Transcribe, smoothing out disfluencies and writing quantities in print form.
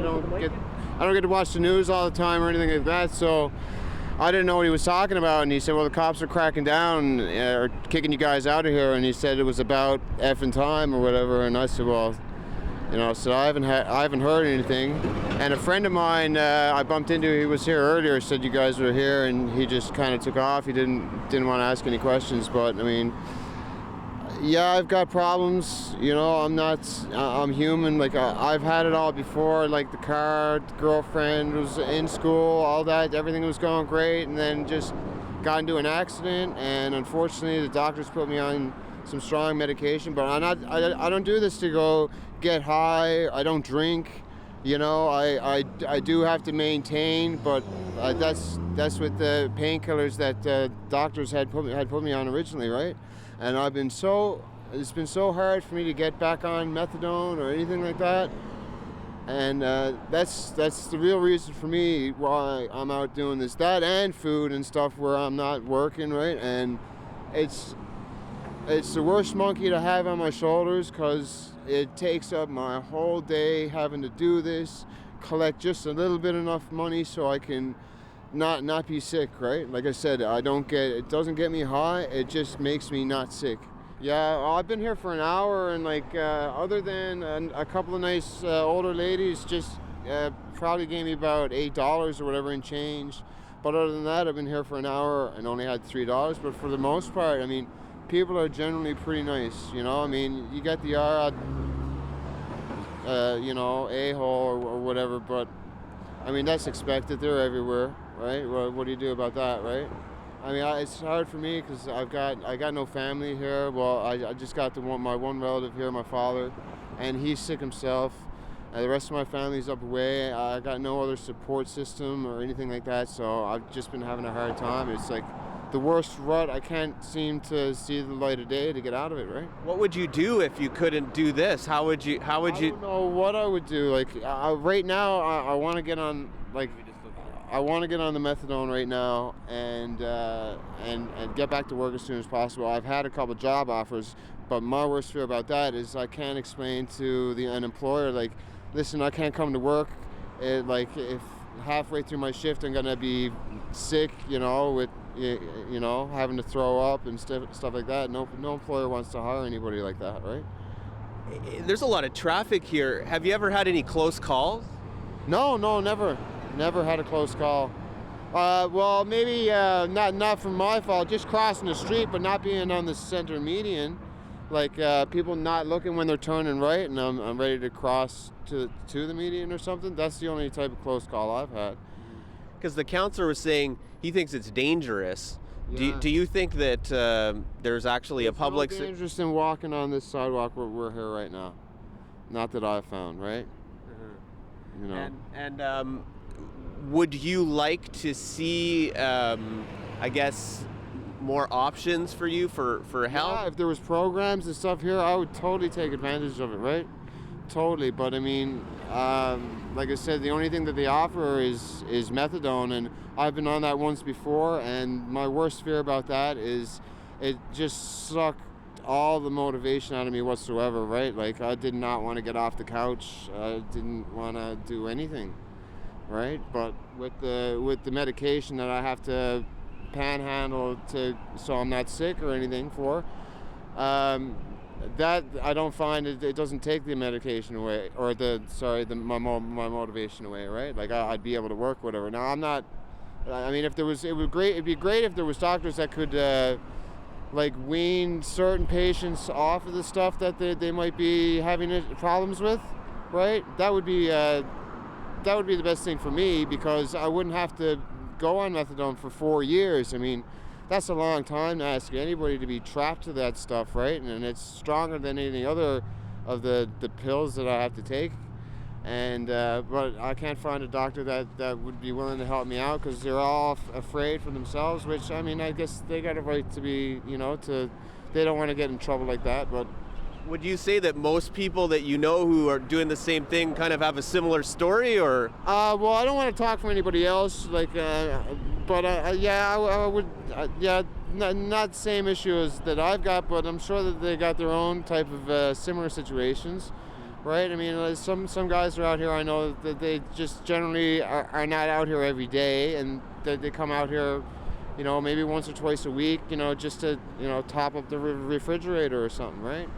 don't get to watch the news all the time or anything like that, so I didn't know what he was talking about. And he said, well, the cops are cracking down or kicking you guys out of here, and he said it was about effing time or whatever. And I said, well, so I haven't heard anything. And a friend of mine I bumped into, he was here earlier, said you guys were here, and he just kind of took off. He didn't want to ask any questions. But I mean, yeah, I've got problems. I'm human. Like I've had it all before. Like the car, the girlfriend was in school, all that. Everything was going great, and then just got into an accident. And unfortunately, the doctors put me on some strong medication. But I don't do this to go get high. I don't drink. I do have to maintain, but that's with the painkillers that doctors had put me on originally, right? And it's been so hard for me to get back on methadone or anything like that. And that's the real reason for me why I'm out doing this. That and food and stuff where I'm not working, right? And it's the worst monkey to have on my shoulders because it takes up my whole day having to do this, collect just a little bit enough money so I can not be sick, right? Like I said, it doesn't get me high, it just makes me not sick. Yeah, I've been here for an hour, and other than a couple of nice older ladies just probably gave me about $8 or whatever in change. But other than that, I've been here for an hour and only had $3. But for the most part, I mean, people are generally pretty nice, I mean, you get the odd, a-hole or whatever, but I mean, that's expected. They're everywhere, right? Well, what do you do about that, right? I mean, it's hard for me because I got no family here. Well, I just got my one relative here, my father, and he's sick himself. The rest of my family's up away. I got no other support system or anything like that, so I've just been having a hard time. It's like the worst rut. I can't seem to see the light of day to get out of it, right? What would you do if you couldn't do this? How would you? I don't know what I would do. Like right now, I want to get on I want to get on the methadone right now and get back to work as soon as possible. I've had a couple job offers, but my worst fear about that is I can't explain to an employer, like, listen, I can't come to work. If halfway through my shift I'm gonna be sick, with having to throw up and stuff like that. No employer wants to hire anybody like that, right? There's a lot of traffic here. Have you ever had any close calls? No, never had a close call. Well, maybe not from my fault, just crossing the street but not being on the center median, like people not looking when they're turning right and I'm ready to cross to the median or something. That's the only type of close call I've had. Because the councillor was saying he thinks it's dangerous. Yeah. Do you think that there's actually a public... There's no interest in walking on this sidewalk where we're here right now. Not that I've found, right? And would you like to see, I guess, more options for you for help? Yeah, if there was programs and stuff here, I would totally take advantage of it, right? Totally, but I mean, like I said, the only thing that they offer is methadone, and I've been on that once before, and my worst fear about that is it just sucked all the motivation out of me whatsoever, right? Like, I did not want to get off the couch. I didn't want to do anything, right? But with the medication that I have to panhandle so I'm not sick or anything for, that I don't find it doesn't take the medication away, or my motivation away, right? Like I'd be able to work, whatever. Now I'm not. I mean, it'd be great if there was doctors that could wean certain patients off of the stuff that they might be having problems with, right? That would be the best thing for me, because I wouldn't have to go on methadone for 4 years. I mean, that's a long time to ask anybody to be trapped to that stuff, right? And it's stronger than any other of the pills that I have to take. And but I can't find a doctor that would be willing to help me out, because they're all afraid for themselves, which, I mean, I guess they got a right to be, they don't want to get in trouble like that. But would you say that most people that you know who are doing the same thing kind of have a similar story, or? Well, I don't want to talk for anybody else, I would, not the same issue as that I've got, but I'm sure that they got their own type of similar situations. right? I mean, some guys are out here, I know that they just generally are not out here every day, and they come out here, maybe once or twice a week, just to, top up the refrigerator or something, right?